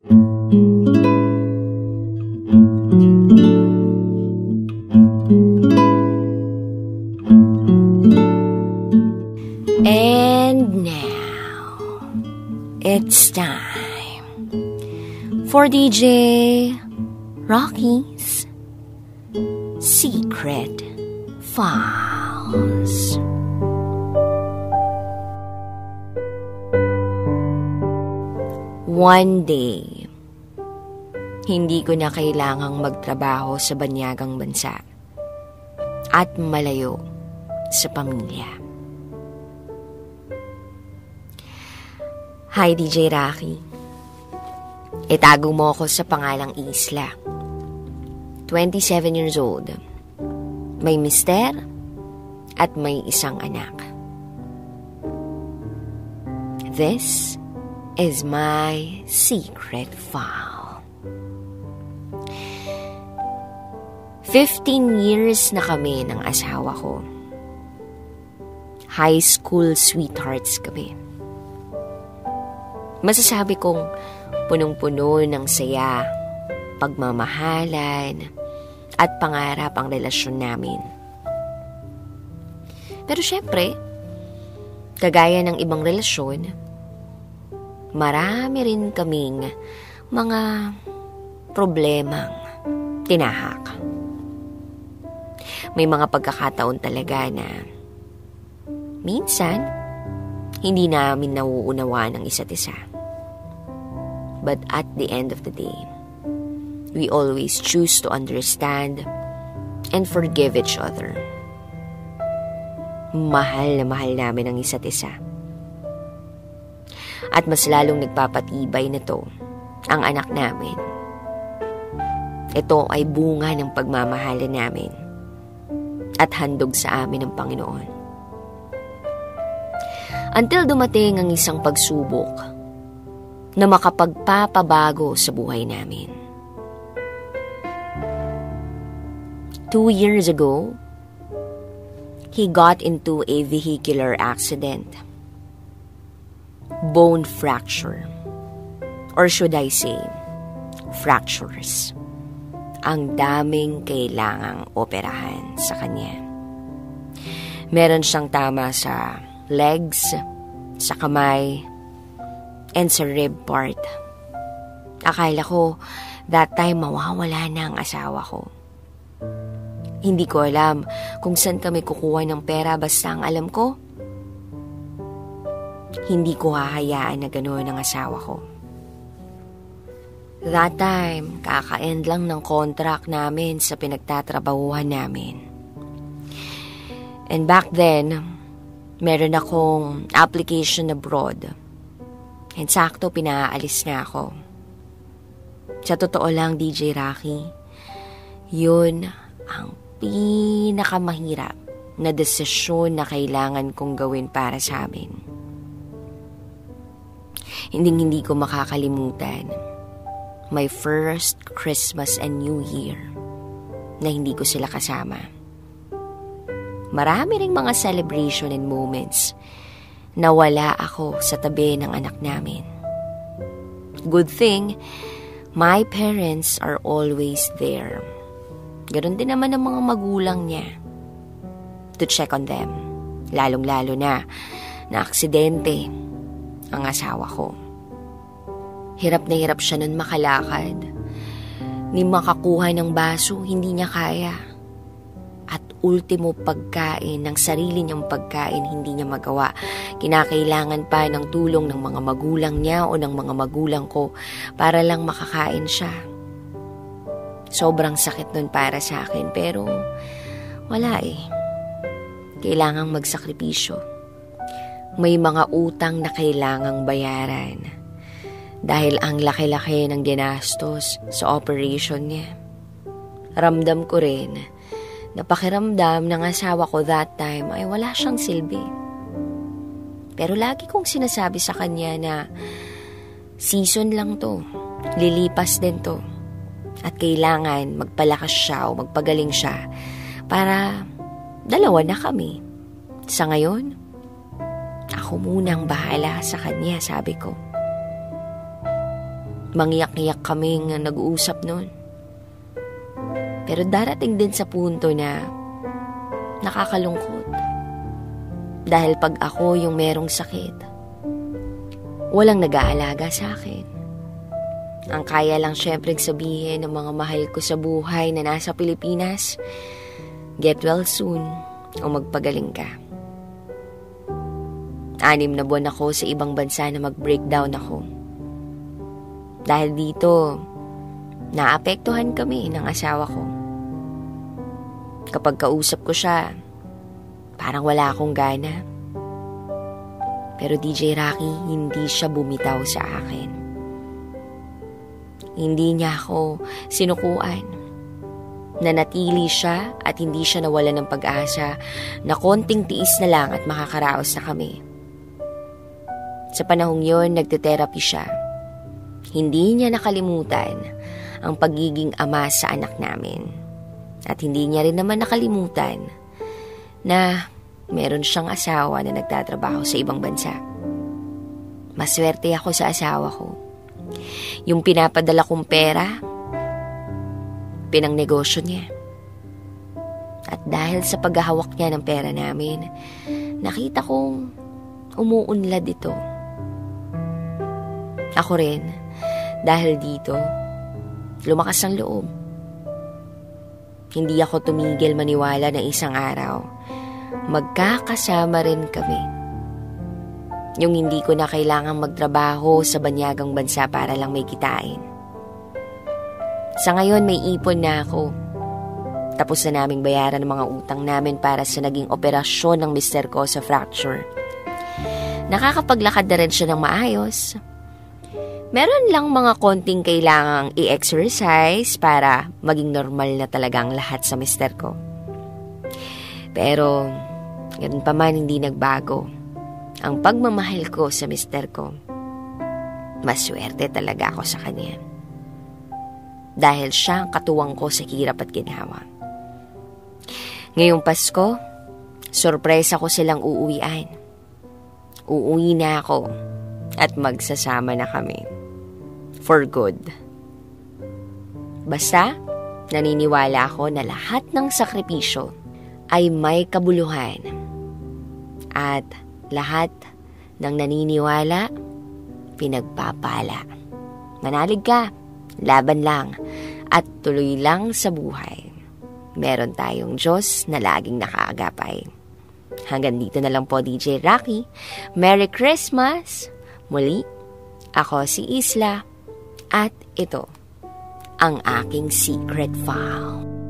And now, it's time for DJ Rocky's Secret Files. One day, hindi ko na kailangang magtrabaho sa banyagang bansa at malayo sa pamilya. Hi, DJ Rocky. Itago mo ako sa pangalang Isla. 27 years old. May mister at may isang anak. This is my secret file. 15 years na kami ng asawa ko. High school sweethearts kami. Masasabi kong punong-puno ng saya, pagmamahalan, at pangarap ang relasyon namin. Pero syempre, kagaya ng ibang relasyon, marami rin kaming mga problemang tinahak. May mga pagkakataon talaga na minsan, hindi namin nauunawaan ang isa't isa. But at the end of the day, we always choose to understand and forgive each other. Mahal na mahal namin ang isa't isa. At mas lalong nagpapatibay nito ang anak namin. Ito ay bunga ng pagmamahalan namin at handog sa amin ng Panginoon. Until dumating ang isang pagsubok na makapagpapabago sa buhay namin. 2 years ago, he got into a vehicular accident. Bone fracture. Or should I say, fractures. Ang daming kailangang operahan sa kanya. Meron siyang tama sa legs, sa kamay, and sa rib part. Akala ko, that time mawawala na ang asawa ko. Hindi ko alam kung saan kami kukuha ng pera, basta ang alam ko, hindi ko hahayaan na gano'n ang asawa ko. That time, kaka-end lang ng contract namin sa pinagtatrabahuhan namin. And back then, meron akong application abroad. And sakto, pinaalis na ako. Sa totoo lang, DJ Rocky, yun ang pinakamahirap na desisyon na kailangan kong gawin para sa amin. Hindi ko makakalimutan my first Christmas and New Year na hindi ko sila kasama. Marami ring mga celebration and moments na wala ako sa tabi ng anak namin. Good thing, my parents are always there. Ganon din naman ang mga magulang niya to check on them. Lalong-lalo na aksidente ang asawa ko. Hirap na hirap siya nun makalakad. Ni makakuha ng baso, hindi niya kaya. At ultimo pagkain, ng sarili niyang pagkain, hindi niya magawa. Kinakailangan pa ng tulong ng mga magulang niya o ng mga magulang ko para lang makakain siya. Sobrang sakit nun para sa akin, pero wala eh. Kailangang magsakripisyo. May mga utang na kailangang bayaran. Dahil ang laki-laki ng ginastos sa operation niya. Ramdam ko rin na pakiramdam ng asawa ko that time ay wala siyang silbi. Pero lagi kong sinasabi sa kanya na season lang to, lilipas din to. At kailangan magpalakas siya o magpagaling siya para dalawa na kami. Sa ngayon, ako munang bahala sa kanya, sabi ko. Mangiyak-ngiyak kaming nag-uusap noon. Pero darating din sa punto na nakakalungkot. Dahil pag ako yung merong sakit, walang nag-aalaga sa akin. Ang kaya lang syempre sabihin ng mga mahal ko sa buhay na nasa Pilipinas, get well soon o magpagaling ka. 6 na buwan ako sa ibang bansa na mag-breakdown ako. Dahil dito, naapektuhan kami ng asawa ko. Kapag kausap ko siya, parang wala akong gana. Pero DJ Rocky, hindi siya bumitaw sa akin. Hindi niya ako sinukuan. Nanatili siya at hindi siya nawalan ng pag-asa na konting tiis na lang at makakaraos na kami. Sa panahong yon, nagte-therapy siya. Hindi niya nakalimutan ang pagiging ama sa anak namin. At hindi niya rin naman nakalimutan na meron siyang asawa na nagtatrabaho sa ibang bansa. Maswerte ako sa asawa ko. Yung pinapadala kong pera, pinangnegosyo niya. At dahil sa paghahawak niya ng pera namin, nakita kong umuunlad ito. Ako rin, dahil dito, lumakas ang loob. Hindi ako tumigil maniwala na isang araw, magkakasama rin kami. Yung hindi ko na kailangang magtrabaho sa banyagang bansa para lang may kitain. Sa ngayon may ipon na ako. Tapos na naming bayaran ng mga utang namin para sa naging operasyon ng mister ko sa fracture. Nakakapaglakad na rin siya ng maayos. Meron lang mga konting kailangang i-exercise para maging normal na talagang lahat sa mister ko. Pero, ganun pa man hindi nagbago. Ang pagmamahal ko sa mister ko, maswerte talaga ako sa kanya. Dahil siya ang katuwang ko sa hirap at ginhawa. Ngayong Pasko, sorpresa ko silang uuwian. Uuwi na ako at magsasama na kami. For good. Basta, naniniwala ako na lahat ng sakripisyo ay may kabuluhan. At lahat ng naniniwala, pinagpapala. Manalig ka, laban lang, at tuloy lang sa buhay. Meron tayong Diyos na laging nakaagapay. Hanggang dito na lang po, DJ Rocky. Merry Christmas! Muli, ako si Isla. At ito, ang aking secret file.